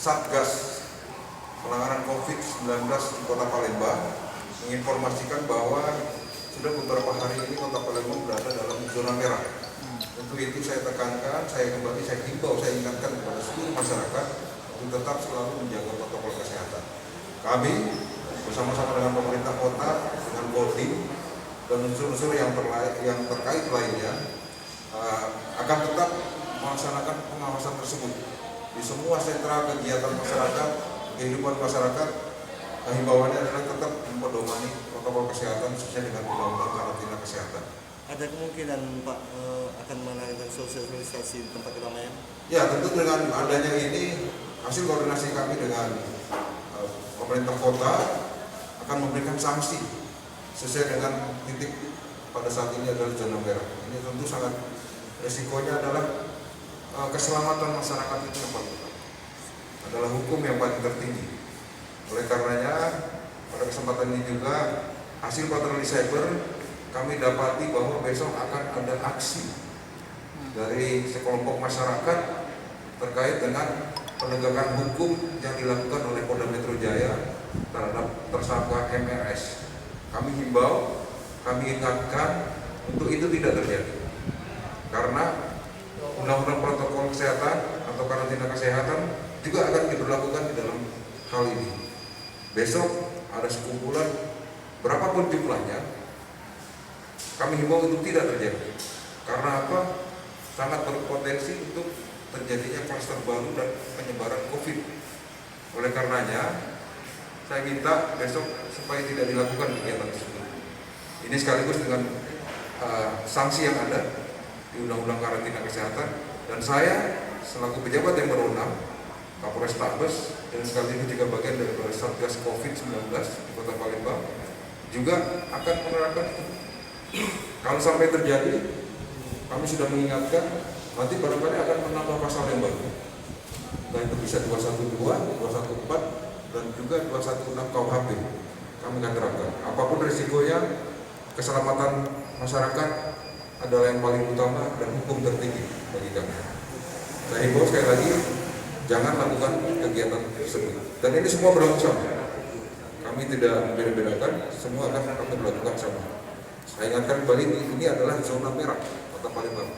Satgas penanganan COVID-19 di Kota Palembang menginformasikan bahwa sudah beberapa hari ini Kota Palembang berada dalam zona merah. Untuk itu saya tekankan, saya himbau, saya ingatkan kepada seluruh masyarakat untuk tetap selalu menjaga protokol kesehatan. Kami bersama-sama dengan pemerintah kota, dengan Kodim dan unsur-unsur yang terkait lainnya akan tetap melaksanakan pengawasan tersebut di semua sentra kegiatan masyarakat, kehidupan masyarakat. Himbauannya adalah tetap mempedomani protokol kesehatan sesuai dengan undang-undang karantina kesehatan. Ada kemungkinan Pak akan melakukan sosialisasi di tempat keramaian? Ya, tentu dengan adanya ini hasil koordinasi kami dengan pemerintah kota akan memberikan sanksi sesuai dengan titik pada saat ini adalah zona merah. Ini tentu sangat resikonya adalah keselamatan masyarakat itu yang paling utama, adalah hukum yang paling tertinggi. Oleh karenanya pada kesempatan ini juga hasil patroli cyber kami dapati bahwa besok akan ada aksi dari sekelompok masyarakat terkait dengan penegakan hukum yang dilakukan oleh Polda Metro Jaya terhadap tersangka MRS. Kami himbau, kami ingatkan untuk itu tidak terjadi, karena undang-undang protokol kesehatan atau karantina kesehatan juga akan diberlakukan di dalam hal ini. Besok ada sekumpulan berapapun jumlahnya, kami himbau itu tidak terjadi. Karena apa? Sangat berpotensi untuk terjadinya klaster baru dan penyebaran COVID. Oleh karenanya, saya minta besok supaya tidak dilakukan kegiatan tersebut. Ini sekaligus dengan sanksi yang ada di Undang-Undang Karantina Kesehatan, dan saya selaku pejabat yang berwenang, Kapolres Tabes, dan sekaligus juga bagian dari Satgas COVID-19 di Kota Palembang, juga akan menerapkan itu. Kalau sampai terjadi, kami sudah mengingatkan, nanti barangkali akan menambah pasal yang baru. Nah, itu bisa 212, 214, dan juga 216 KUHP. Kami akan terapkan. Apapun risikonya, keselamatan masyarakat adalah yang paling utama dan hukum tertinggi bagi kami. Saya himbau sekali lagi, jangan lakukan kegiatan tersebut. Dan ini semua berlaku sama. Kami tidak membeda-bedakan, semua akan kami lakukan sama. Saya ingatkan kembali, ini adalah zona merah Kota Palembang.